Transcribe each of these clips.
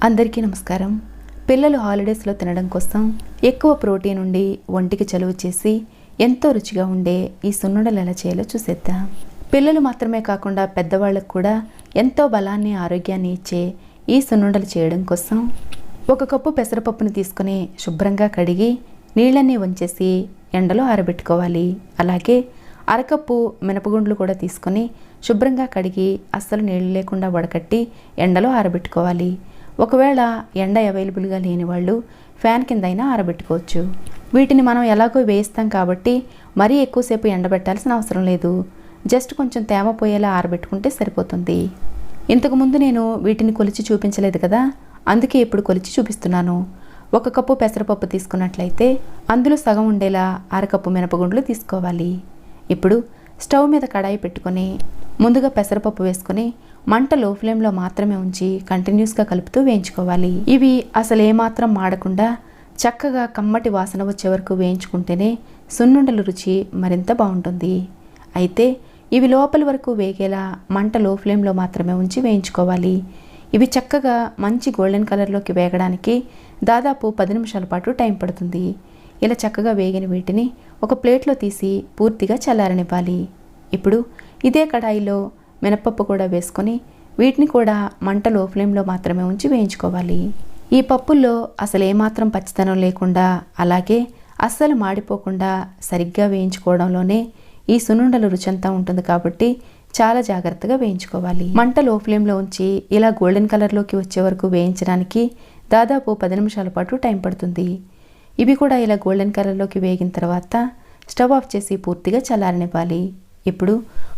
అందరికీ నమస్కారం. పిల్లలు హాలిడేస్లో తినడం కోసం ఎక్కువ ప్రోటీన్ ఉండి ఒంటికి చలువ చేసి ఎంతో రుచిగా ఉండే ఈ సున్నుండలు ఎలా చేయాలో చూసేద్దాం. పిల్లలు మాత్రమే కాకుండా పెద్దవాళ్ళకు కూడా ఎంతో బలాన్ని ఆరోగ్యాన్ని ఇచ్చే ఈ సున్నుండలు చేయడం కోసం 1 కప్పు పెసరపప్పుని తీసుకొని శుభ్రంగా కడిగి నీళ్ళన్నీ వంచేసి ఎండలో ఆరబెట్టుకోవాలి. అలాగే 1/2 కప్పు మినపగుండ్లు కూడా తీసుకొని శుభ్రంగా కడిగి అస్సలు నీళ్ళు లేకుండా వడకట్టి ఎండలో ఆరబెట్టుకోవాలి. ఒకవేళ ఎండ అవైలబుల్గా లేని వాళ్ళు ఫ్యాన్ కిందైనా ఆరబెట్టుకోవచ్చు. వీటిని మనం ఎలాగో వేయిస్తాం కాబట్టి మరీ ఎక్కువసేపు ఎండబెట్టాల్సిన అవసరం లేదు. జస్ట్ కొంచెం తేమ పోయేలా ఆరబెట్టుకుంటే సరిపోతుంది. ఇంతకుముందు నేను వీటిని కొలిచి చూపించలేదు కదా, అందుకే ఇప్పుడు కొలిచి చూపిస్తున్నాను. 1 కప్పు పెసరపప్పు తీసుకున్నట్లయితే అందులో సగం ఉండేలా 1/2 కప్పు మినపగుండ్లు తీసుకోవాలి. ఇప్పుడు స్టవ్ మీద కడాయి పెట్టుకొని ముందుగా పెసరపప్పు వేసుకొని మంట లో ఫ్లేమ్లో మాత్రమే ఉంచి కంటిన్యూస్గా కలుపుతూ వేయించుకోవాలి. ఇవి అసలు ఏమాత్రం మాడకుండా చక్కగా కమ్మటి వాసన వచ్చే వరకు వేయించుకుంటేనే సున్నుండల రుచి మరింత బాగుంటుంది. అయితే ఇవి లోపలి వరకు వేగేలా మంట లో ఫ్లేమ్లో మాత్రమే ఉంచి వేయించుకోవాలి. ఇవి చక్కగా మంచి గోల్డెన్ కలర్లోకి వేగడానికి దాదాపు 10 నిమిషాల పాటు టైం పడుతుంది. ఇలా చక్కగా వేగిన వీటిని ఒక ప్లేట్లో తీసి పూర్తిగా చల్లారనివ్వాలి. ఇప్పుడు ఇదే కడాయిలో మినపప్పు కూడా వేసుకొని వీటిని కూడా మంట లో ఫ్లేమ్లో మాత్రమే ఉంచి వేయించుకోవాలి. ఈ పప్పుల్లో అసలు ఏమాత్రం పచ్చితనం లేకుండా అలాగే అస్సలు మాడిపోకుండా సరిగ్గా వేయించుకోవడంలోనే ఈ సున్నుండల రుచంతా ఉంటుంది కాబట్టి చాలా జాగ్రత్తగా వేయించుకోవాలి. మంట లో ఫ్లేమ్లో ఉంచి ఇలా గోల్డెన్ కలర్లోకి వచ్చే వరకు వేయించడానికి దాదాపు 10 నిమిషాల పాటు టైం పడుతుంది. ఇవి కూడా ఇలా గోల్డెన్ కలర్లోకి వేగిన తర్వాత స్టవ్ ఆఫ్ చేసి పూర్తిగా చల్లారనివ్వాలి. ఇప్పుడు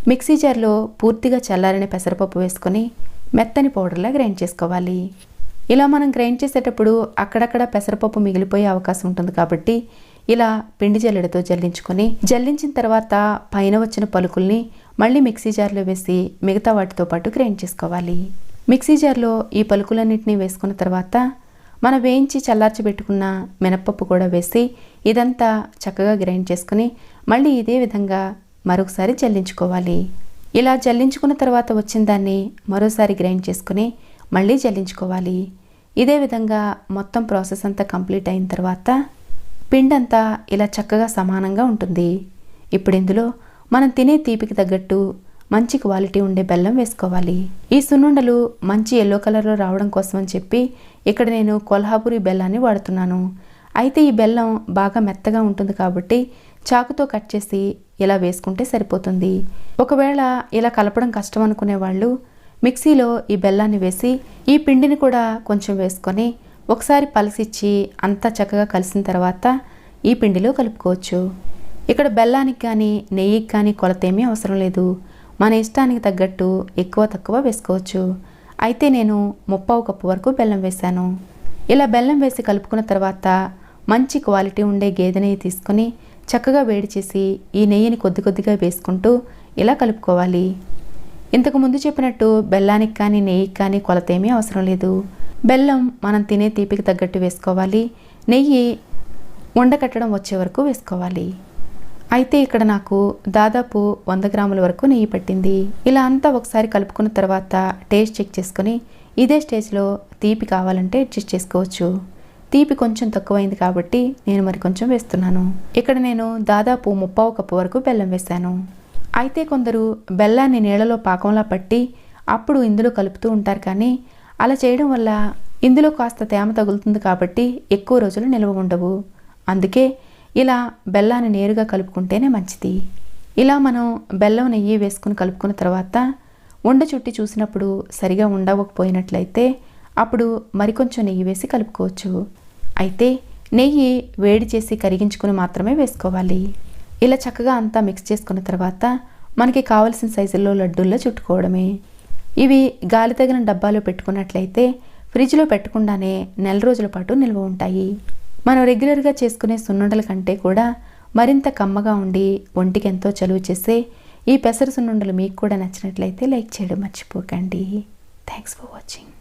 మిక్సీ జార్లో పూర్తిగా చల్లారిన పెసరపప్పు వేసుకొని మెత్తని పౌడర్లా గ్రైండ్ చేసుకోవాలి. ఇలా మనం గ్రైండ్ చేసేటప్పుడు అక్కడక్కడ పెసరపప్పు మిగిలిపోయే అవకాశం ఉంటుంది కాబట్టి ఇలా పిండి జల్లెడతో జల్లించిన తర్వాత పైన వచ్చిన పలుకుల్ని మళ్ళీ మిక్సీ జార్లో వేసి మిగతా వాటితో పాటు గ్రైండ్ చేసుకోవాలి. మిక్సీ జార్లో ఈ పలుకులన్నింటినీ వేసుకున్న తర్వాత మనం వేయించి చల్లార్చి పెట్టుకున్న మినపప్పు కూడా వేసి ఇదంతా చక్కగా గ్రైండ్ చేసుకుని మళ్ళీ ఇదే విధంగా మరొకసారి జల్లించుకోవాలి. ఇలా జల్లించుకున్న తర్వాత వచ్చిన దాన్ని మరోసారి గ్రైండ్ చేసుకుని మళ్ళీ జల్లించుకోవాలి. ఇదే విధంగా మొత్తం ప్రాసెస్ అంతా కంప్లీట్ అయిన తర్వాత పిండంతా ఇలా చక్కగా సమానంగా ఉంటుంది. ఇప్పుడు ఇందులో మనం తినే తీపికి తగ్గట్టు మంచి క్వాలిటీ ఉండే బెల్లం వేసుకోవాలి. ఈ సున్నుండలు మంచి ఎల్లో కలర్లో రావడం కోసం అని చెప్పి ఇక్కడ నేను కొల్హాపూరి బెల్లాన్ని వాడుతున్నాను. అయితే ఈ బెల్లం బాగా మెత్తగా ఉంటుంది కాబట్టి చాకుతో కట్ చేసి ఇలా వేసుకుంటే సరిపోతుంది. ఒకవేళ ఇలా కలపడం కష్టం అనుకునే వాళ్ళు మిక్సీలో ఈ బెల్లాన్ని వేసి ఈ పిండిని కూడా కొంచెం వేసుకొని ఒకసారి పలసిచ్చి అంతా చక్కగా కలిసిన తర్వాత ఈ పిండిలో కలుపుకోవచ్చు. ఇక్కడ బెల్లానికి కానీ నెయ్యికి కానీ కొలతేమీ అవసరం లేదు. మన ఇష్టానికి తగ్గట్టు ఎక్కువ తక్కువ వేసుకోవచ్చు. అయితే నేను 1/2 కప్పు వరకు బెల్లం వేశాను. ఇలా బెల్లం వేసి కలుపుకున్న తర్వాత మంచి క్వాలిటీ ఉండే గేదె నెయ్యి తీసుకొని చక్కగా వేడి చేసి ఈ నెయ్యిని కొద్ది కొద్దిగా వేసుకుంటూ ఇలా కలుపుకోవాలి. ఇంతకు ముందు చెప్పినట్టు బెల్లానికి కానీ నెయ్యికి కానీ కొలతేమీ అవసరం లేదు. బెల్లం మనం తినే తీపికి తగ్గట్టు వేసుకోవాలి. నెయ్యి ఉండకట్టడం వచ్చే వరకు వేసుకోవాలి. అయితే ఇక్కడ నాకు దాదాపు 100 గ్రాముల వరకు నెయ్యి పట్టింది. ఇలా అంతా ఒకసారి కలుపుకున్న తర్వాత టేస్ట్ చెక్ చేసుకొని ఇదే స్టేజ్లో తీపి కావాలంటే అడ్జస్ట్ చేసుకోవచ్చు. తీపి కొంచెం తక్కువైంది కాబట్టి నేను మరి కొంచెం వేస్తున్నాను. ఇక్కడ నేను దాదాపు 1/2 కప్పు వరకు బెల్లం వేశాను. అయితే కొందరు బెల్లాన్ని నీళ్ళలో పాకంలా పట్టి అప్పుడు ఇందులో కలుపుతూ ఉంటారు. కానీ అలా చేయడం వల్ల ఇందులో కాస్త తేమ తగులుతుంది కాబట్టి ఎక్కువ రోజులు నిల్వ ఉండవు. అందుకే ఇలా బెల్లాన్ని నేరుగా కలుపుకుంటేనే మంచిది. ఇలా మనం బెల్లం నెయ్యి వేసుకుని కలుపుకున్న తర్వాత ఉండ చుట్టి చూసినప్పుడు సరిగా ఉండకపోయినట్లయితే అప్పుడు మరికొంచెం నెయ్యి వేసి కలుపుకోవచ్చు. అయితే నెయ్యి వేడి చేసి కరిగించుకుని మాత్రమే వేసుకోవాలి. ఇలా చక్కగా అంతా మిక్స్ చేసుకున్న తర్వాత మనకి కావలసిన సైజుల్లో లడ్డూల్లో చుట్టుకోవడమే. ఇవి గాలి తగిన డబ్బాలో పెట్టుకున్నట్లయితే ఫ్రిడ్జ్లో పెట్టకుండానే 1 నెల రోజుల పాటు నిల్వ ఉంటాయి. మనం రెగ్యులర్గా చేసుకునే సున్నుండల కంటే కూడా మరింత కమ్మగా ఉండి ఒంటికి ఎంతో చలువ చేసే ఈ పెసర సున్నుండలు మీకు కూడా నచ్చినట్లయితే లైక్ చేయడం మర్చిపోకండి. Thanks for watching.